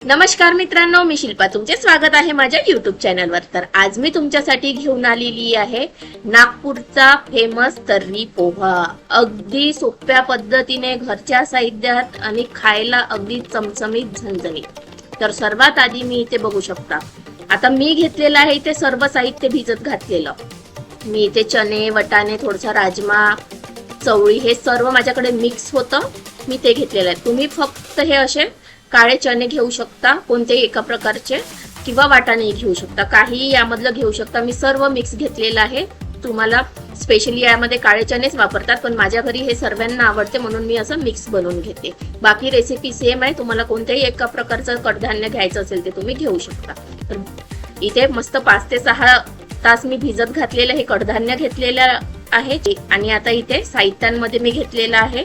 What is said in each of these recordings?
नमस्कार मित्रांनो, मी शिल्पा. तुमचे स्वागत आहे माझ्या YouTube चॅनलवर. तर आज मी तुमच्यासाठी घेऊन आलेली आहे नागपूरचा फेमस तर्री पोहा. अगदी सोप्या पद्धतीने घरच्या साहित्यात आणि खायला अगदी चमचमीत झणझणीत. तर सर्वात आधी मी इथे बघू शकता, आता मी घेतलेलं आहे इथे सर्व साहित्य भिजत घातलेलं. मी इथे चणे, वटाणे, थोडासा राजमा, चवळी हे सर्व माझ्याकडे मिक्स होतं, मी ते घेतलेलं आहे. तुम्ही फक्त हे असे काळे चणे घेऊ शकता, कोणतेही एका प्रकारचे, किंवा वाटाणे घेऊ शकता, काही यामधलं घेऊ शकता. मी सर्व मिक्स घेतलेलं आहे. तुम्हाला स्पेशली यामध्ये काळे चणेच वापरतात, पण माझ्या घरी हे सर्वांना आवडते म्हणून मी असं मिक्स बनवून घेते. बाकी रेसिपी सेम आहे. तुम्हाला कोणत्याही एका प्रकारचं कडधान्य घ्यायचं असेल ते तुम्ही घेऊ शकता. तर इथे मस्त 5 ते 6 तास मी भिजत घातलेलं हे कडधान्य घेतलेलं आहे. आणि आता इथे साहित्यांमध्ये मी घेतलेलं आहे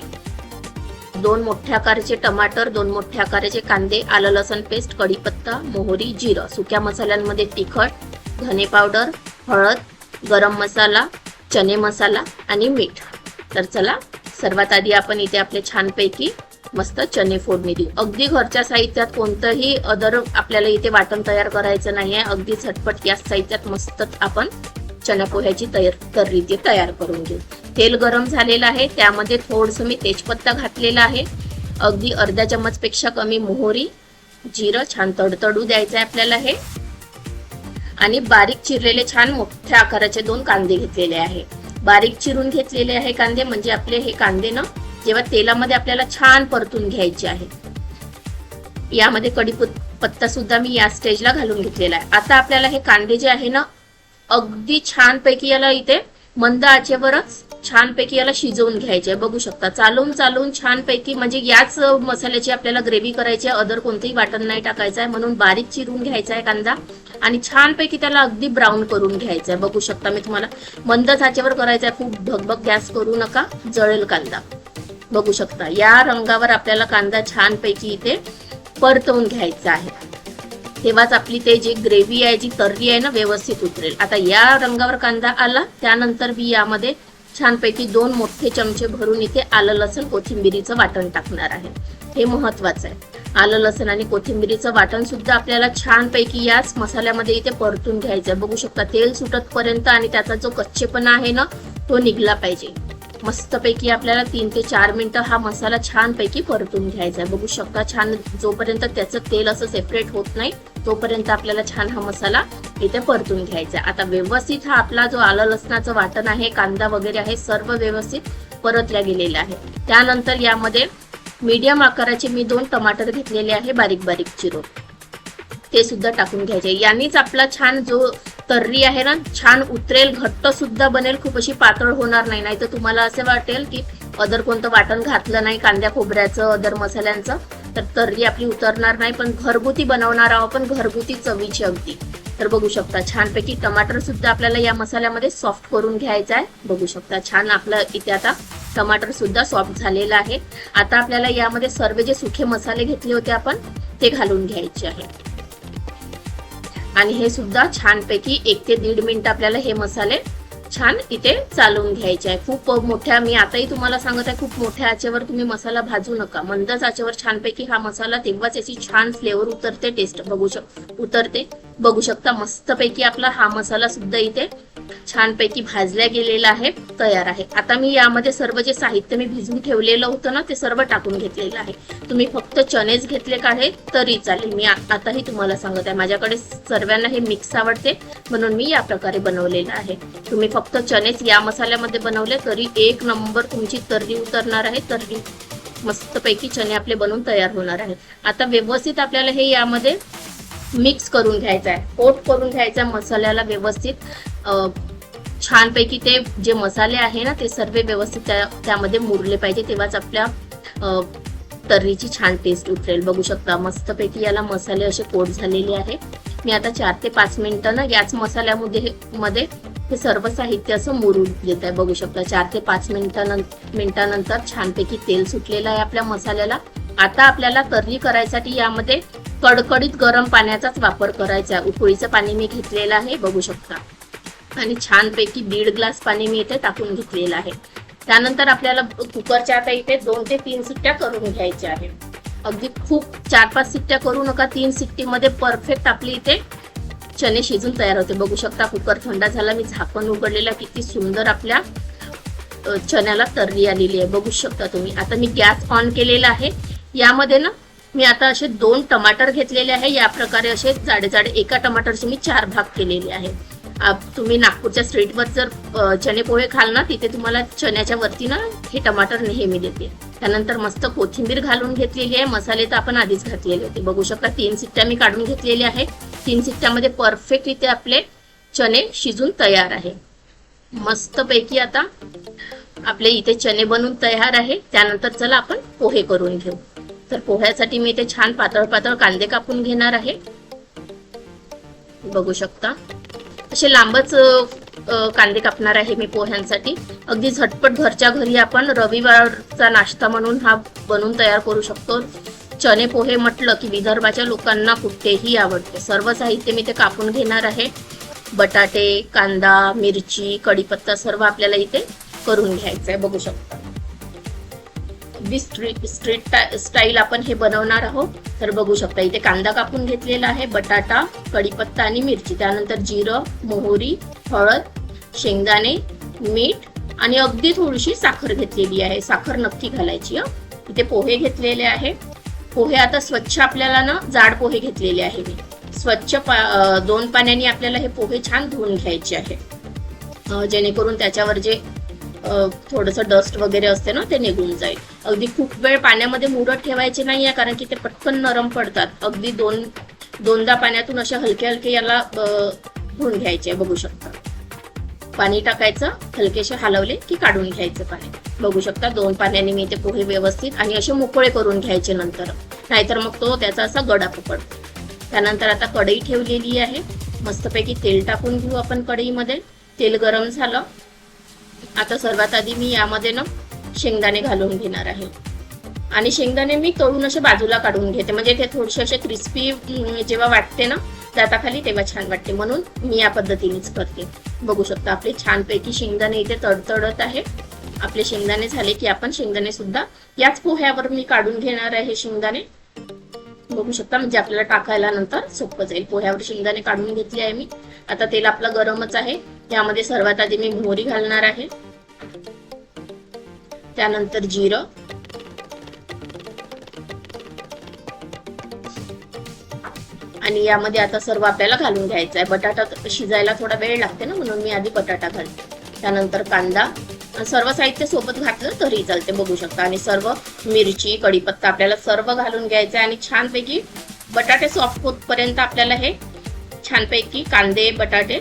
2 मोठ्या आकाराचे टमाटर, 2 मोठ्या आकाराचे कांदे, आलं लसण पेस्ट, कढीपत्ता, मोहरी, जिरं, सुक्या मसाल्यांमध्ये तिखट, धने पावडर, हळद, गरम मसाला, चणे मसाला आणि मीठ. तर चला सर्वात आधी आपण इथे आपले छानपैकी मस्त चणे फोडणी देऊ. अगदी घरच्या साहित्यात, कोणतंही अदर आपल्याला इथे वाटण तयार करायचं नाहीये. अगदी झटपट या साहित्यात मस्त आपण चण्या पोह्याची तर्री तयार करून घेऊ. तेल गरम झालेलं आहे, त्यामध्ये थोडंसं मी तेजपत्ता घातलेला आहे, अगदी अर्धा चम्मच पेक्षा कमी मोहरी, जिरं छान तडतडू द्यायचं आहे आपल्याला हे. आणि बारीक चिरलेले छान मोठ्या आकाराचे 2 कांदे घेतलेले आहे. बारीक चिरून घेतलेले आहे कांदे, म्हणजे आपले हे कांदे ना जेव्हा तेलामध्ये आपल्याला छान परतून घ्यायचे आहे. यामध्ये कढीपत्ता सुद्धा मी या स्टेजला घालून घेतलेला आहे. आता आपल्याला हे कांदे जे आहे ना अगदी छानपैकी याला इथे मंद आचेवरच छानपैकी याला शिजवून घ्यायचे. बघू शकता चालून छानपैकी, म्हणजे याच मसाल्याची आपल्याला ग्रेव्ही करायची आहे, अदर कोणतेही वाटण नाही टाकायचं आहे, म्हणून बारीक चिरून घ्यायचा आहे कांदा आणि छानपैकी त्याला अगदी ब्राऊन करून घ्यायचा आहे. बघू शकता मी तुम्हाला मंद आचेवर करायचा आहे, खूप भगभग गॅस करू नका, जळेल कांदा. बघू शकता या रंगावर आपल्याला कांदा छानपैकी इथे परतवून घ्यायचा आहे, तेव्हाच आपली ते जी ग्रेव्ही आहे, जी तर्री आहे ना व्यवस्थित उतरेल. आता या रंगावर कांदा आला, त्यानंतर मी यामध्ये छानपैकी 2 मोठे चमचे भरून इथे आलं लसण कोथिंबिरीचं वाटण टाकणार आहे. हे महत्वाचं आहे. आलं लसण आणि कोथिंबिरीचं वाटण सुद्धा आपल्याला छानपैकी याच मसाल्यामध्ये इथे परतून घ्यायचं आहे. बघू शकता तेल सुटत पर्यंत आणि त्याचा जो कच्चेपणा आहे ना तो निघला पाहिजे. मस्तपैकी आपल्याला 3 ते 4 मिनिटं हा मसाला छानपैकी परतून घ्यायचा आहे. बघू शकता छान, जोपर्यंत त्याचं तेल असं सेपरेट होत नाही तोपर्यंत आपल्याला छान हा मसाला इथे परतून घ्यायचा आहे. आता व्यवस्थित हा आपला जो आलं लसणाचं वाटण आहे, कांदा वगैरे आहे, सर्व व्यवस्थित परतल्या गेलेला आहे. त्यानंतर यामध्ये मीडियम आकाराचे मी 2 टमाटर घेतलेले आहे बारीक बारीक चिरून, ते सुद्धा टाकून घ्यायचे. यानेच आपला छान जो तर्री आहे ना छान उतरेल, घट्ट सुद्धा बनेल, खूप अशी पातळ होणार नाही. नाहीतर तुम्हाला असे वाटेल की अदर कोणतं वाटण घातलं नाही कांद्या खोबऱ्याचं, अदर मसाल्यांचं, तर तर्री आपली उतरणार नाही. पण घरगुती बनवणार आहोत आपण, घरगुती चवीची अगदी. तर बघू शकता छानपैकी टमाटर सुद्धा आपल्याला या मसाल्यामध्ये सॉफ्ट करून घ्यायचा आहे. बघू शकता छान आपलं इथे आता टमाटर सुद्धा सॉफ्ट झालेलं आहे. आता आपल्याला यामध्ये सर्व जे सुखे मसाले घेतले होते आपण ते घालून घ्यायचे आहे आणि हे सुद्धा छानपैकी 1 ते 1.5 मिनिट आपल्याला हे मसाले छान इथे चालवून घ्यायचे आहे. खूप मोठ्या, मी आताही तुम्हाला सांगत आहे, खूप मोठ्या आचेवर तुम्ही मसाला भाजू नका, मंदच आचेवर छानपैकी हा मसाला, तेव्हाच याची छान फ्लेवर उतरते, टेस्ट उतरते. बघू शकता मस्तपैकी आपला हा मसाला सुद्धा इथे छानपैकी भाजल्या गेलेला आहे, तयार आहे. आता मी यामध्ये सर्व जे साहित्य मी भिजवून ठेवलेलं होतं ना ते सर्व टाकून घेतलेलं आहे. तुम्ही फक्त चणेच घेतले काढे तरी चालेल. मी आताही तुम्हाला सांगत आहे, माझ्याकडे सर्वांना हे मिक्स आवडते म्हणून मी या प्रकारे बनवलेलं आहे. तुम्ही फक्त चणेच या मसाल्यामध्ये बनवले तरी 1 नंबर तुमची तर्री उतरणार आहे. तर्री मस्तपैकी चणे आपले बनवून तयार होणार आहेत. आता व्यवस्थित आपल्याला हे यामध्ये मिक्स करून घ्यायचं आहे, कोट करून घ्यायचं आहे मसाल्याला व्यवस्थित. छानपैकी ते जे मसाले आहे ना ते सर्व व्यवस्थित त्यामध्ये मुरले पाहिजे, तेव्हाच आपल्या तर्रीची छान टेस्ट उतरेल. बघू शकता मस्तपैकी याला मसाले असे कोट झालेले आहे. मी आता 4 ते 5 मिनिटं ना याच मसाल्यामध्ये हे सर्व साहित्य असं मुरून घेत आहे. बघू शकता 4 ते 5 मिनिटानंतर छानपैकी तेल सुटलेलं आहे आपल्या मसाल्याला. आता आपल्याला तर्री करायसाठी यामध्ये कडकडीत गरम पाण्याचाच वापर करायचा आहे. उकळीचं पाणी मी घेतलेलं आहे बघू शकता, आणि छानपैकी 1.5 ग्लास पाणी मी इथे टाकून घेतलेलं आहे. त्यानंतर आपल्याला कुकरच्या आता इथे 2 ते 3 शिट्ट्या करून घ्यायच्या आहेत. अगदी खूप 4-5 शिट्ट्या करू नका, 3 शिट्टीमध्ये परफेक्ट आपली इथे चणे शिजून तयार होते. बघू शकता कुकर थंड झाला, मी झाकण उघडलेला, किती सुंदर आपल्या चण्याला तर्री आलेली आहे बघू शकता तुम्ही. आता मी गॅस ऑन केलेला आहे. यामध्ये ना मी आता असे 2 टमाटर घेतलेले आहे. या प्रकारे असे जाडे जाडे, एका टमाटरचे मी 4 भाग केलेले आहे. तुम्ही नागपूरच्या स्ट्रीटवर जर चणे पोहे खाल ना, तिथे तुम्हाला चण्याच्या वरती ना हे टमाटर नेहमी देते. त्यानंतर मस्त कोथिंबीर घालून घेतलेली आहे. मसाले तर आपण आधीच घातलेले होते. बघू शकता 3 शिट्ट्या मी काढून घेतलेल्या आहे. 3 शिट्ट्यामध्ये परफेक्ट इथे आपले चणे शिजून तयार आहे. मस्त पैकी आता आपले इथे चणे बनून तयार आहे. त्यानंतर चला आपण पोहे करून घेऊ. तर पोह्यासाठी मी इथे छान पातळ पातळ कांदे कापून घेणार आहे. बघू शकता असे लांबच कांदे कापणार आहे मी पोह्यांसाठी. अगदी झटपट घरच्या घरी आपण रविवारचा नाश्ता म्हणून हा बनवून तयार करू शकतो. चणे पोहे म्हटलं की विदर्भाच्या लोकांना कुठेही आवडते. सर्व साहित्य मी ते कापून घेणार आहे. बटाटे, कांदा, मिरची, कढीपत्ता सर्व आपल्याला इथे करून घ्यायचं आहे. बघू शकता अगदी स्ट्रीट स्टाईल आपण हे बनवणार आहोत. तर बघू शकता इथे कांदा कापून घेतलेला आहे, बटाटा, कढीपत्ता आणि मिरची, त्यानंतर जिरं, मोहरी, हळद, शेंगदाणे, मीठ आणि अगदी थोडीशी साखर घेतलेली आहे. साखर नक्की घालायची. इथे पोहे घेतलेले आहे. पोहे आता स्वच्छ आपल्याला ना जाड पोहे घेतलेले आहे मी. स्वच्छ 2 पाण्याने आपल्याला हे पोहे छान धुवून घ्यायचे आहे, जेणेकरून त्याच्यावर जे थोडंसं डस्ट वगैरे असते ना ते निघून जाईल. अगदी खूप वेळ पाण्यामध्ये मुरत ठेवायचे नाहीये, कारण की ते पटकन नरम पडतात. अगदी दोनदा पाण्यातून असे हलके हलके याला धुवून घ्यायचे. बघू शकता पाणी टाकायचं, हलकेसे हलवले की काढून घ्यायचं पाणी. बघू शकता 2 पाण्याने मी ते पोहे व्यवस्थित आणि असे मोकळे करून घ्यायचे नंतर, नाहीतर मग तो त्याचा असा गडा पकडतो. त्यानंतर आता कढई ठेवलेली आहे. मस्तपैकी तेल टाकून घेऊ आपण कढईमध्ये. तेल गरम झालं. आता सर्वात आधी मी यामध्ये ना शेंगदाणे घालून घेणार आहे. आणि शेंगदाणे मी तळून असे बाजूला काढून घेते, म्हणजे ते थोडेसे असे क्रिस्पी जेव्हा वाटते ना दाताखाली तेव्हा छान वाटते, म्हणून मी या पद्धतीनेच करते. बघू शकता आपले छानपैकी शेंगदाणे इथे तडतडत आहे. आपले शेंगदाणे झाले की आपण शेंगदाणे सुद्धा याच पोह्यावर मी काढून घेणार आहे शेंगदाणे. बघू शकता म्हणजे आपल्याला टाकायला नंतर सोपं जाईल. पोह्यावर शेंगदाणे काढून घेतले आहे मी. आता तेल आपलं गरमच आहे. त्यामध्ये सर्वात आधी मी मोहरी घालणार आहे, त्यानंतर जिरं, आणि यामध्ये आता सर्व आपल्याला घालून घ्यायचं आहे. बटाटा शिजायला थोडा वेळ लागते ना, म्हणून मी आधी बटाटा घालते. त्यानंतर कांदा, सर्व साहित्य सोबत घातलं तरी चालते. बघू शकता आणि सर्व मिरची, कढीपत्ता आपल्याला सर्व घालून घ्यायचं आहे. आणि छानपैकी बटाटे सॉफ्ट होतपर्यंत आपल्याला हे छानपैकी कांदे बटाटे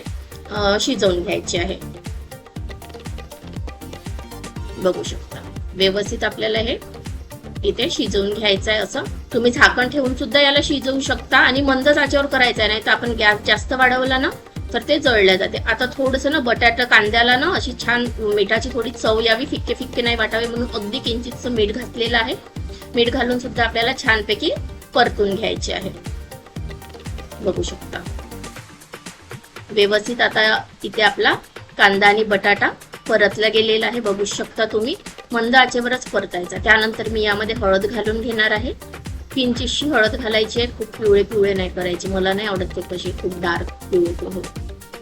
शिजवून घ्यायचे आहे. बघू शकता व्यवस्थित आपल्याला हे इथे शिजवून घ्यायचं आहे. असं तुम्ही झाकण ठेवून सुद्धा याला शिजवू शकता आणि मंद आचेवर करायचं आहे, नाही तर आपण गॅस जास्त वाढवला ना तर ते जळल्या जाते. आता थोडंसं ना बटाटा कांद्याला ना अशी छान मिठाची थोडी चव यावी, फिक्के फिक्के नाही वाटावे म्हणून अगदी किंचितचं मीठ घातलेलं आहे. मीठ घालून सुद्धा आपल्याला छानपैकी परतून घ्यायचे आहे. बघू शकता व्यवस्थित आता इथे आपला कांदा आणि बटाटा परतला गेलेला आहे. बघू शकता तुम्ही मंद आचेवरच परतायचा. त्यानंतर मी यामध्ये हळद घालून घेणार आहे. किंचितशी हळद घालायची आहे, खूप पिवळे पिवळे नाही करायची, मला नाही आवडत ते कशी खूप डार्क पिवळे पिवळे.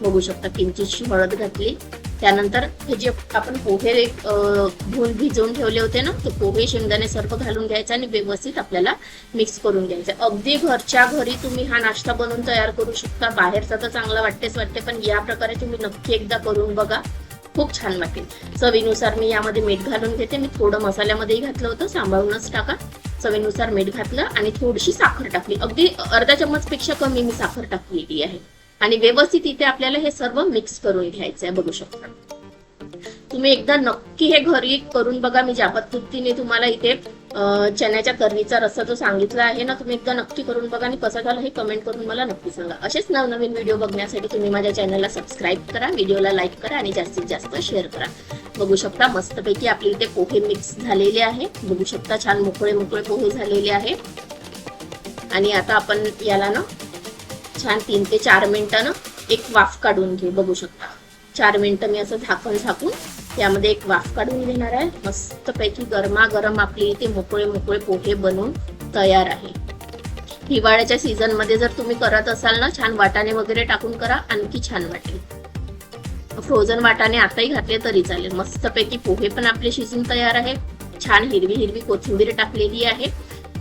बघू शकता किंचितशी हळद घातली. त्यानंतर हे जे आपण पोहे धुवून भिजवून ठेवले होते ना, ते पोहे शेंगदाणे सर्व घालून घ्यायचं आणि व्यवस्थित आपल्याला मिक्स करून घ्यायचं. अगदी घरच्या घरी तुम्ही हा नाश्ता बनवून तयार करू शकता. बाहेरचा तर चांगला वाटतेच वाटते, पण या प्रकारे तुम्ही नक्की एकदा करून बघा, खूप छान वाटेल. चवीनुसार मी यामध्ये मीठ घालून घेते. मी थोडं मसाल्यामध्येही घातलं होतं, सांभाळूनच टाका. चवीनुसार मीठ घातलं आणि थोडीशी साखर टाकली. अगदी अर्धा चम्मच पेक्षा कमी मी साखर टाकलेली आहे. आणि व्यवस्थित इथे आपल्याला हे सर्व मिक्स करून घ्यायचं आहे. बघू शकता तुम्ही एकदा नक्की हे घरी करून बघा. मी ज्या पद्धतीने तुम्हाला इथे चण्याच्या तर्रीचा रस्सा जो सांगितला आहे ना, तुम्ही एकदा नक्की करून बघा आणि कसा झाला हे कमेंट करून मला नक्की सांगा. असेच नवनवीन व्हिडिओ बघण्यासाठी तुम्ही माझ्या चॅनलला सबस्क्राईब करा, व्हिडिओला लाईक करा आणि जास्तीत जास्त शेअर करा. बघू शकता मस्तपैकी आपले इथे पोहे मिक्स झालेले आहे. बघू शकता छान मोकळे मोकळे पोहे झालेले आहे. आणि आता आपण याला ना छान 3 ते 4 मिनिटं ना एक वाफ काढून घेऊ. बघू शकता 4 मिनिटं मी असं झाकण झाकून यामध्ये एक वाफ काढून घेणार आहे. मस्तपैकी गरमागरम आपली इथे मोकळे मोकळे पोहे बनवून तयार आहे. हिवाळ्याच्या सीझन मध्ये जर तुम्ही करत असाल ना, छान वाटाणे वगैरे टाकून करा, आणखी छान वाटेल. फ्रोझन वाटाणे आताही घातले तरी चालेल. मस्तपैकी पोहे पण आपले शिजून तयार आहे. छान हिरवी हिरवी कोथिंबीर टाकलेली आहे.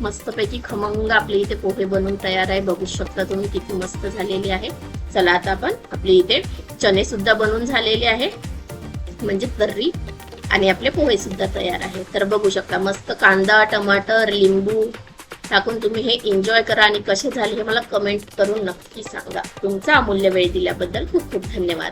मस्तपैकी खमंग आपले इथे पोहे बनवून तयार आहे. बघू शकता तुम्ही किती मस्त झालेले आहे. चला आता आपण आपले इथे चणे सुद्धा बनवून झालेले आहे, म्हणजे तर्री, आणि आपले पोहे सुद्धा तयार आहे. तर बघू शकता मस्त कांदा, टमाटर, लिंबू टाकून तुम्ही हे एन्जॉय करा आणि कसे झाले हे मला कमेंट करून नक्की सांगा. तुमचा अमूल्य वेळ दिल्याबद्दल खूप खूप धन्यवाद.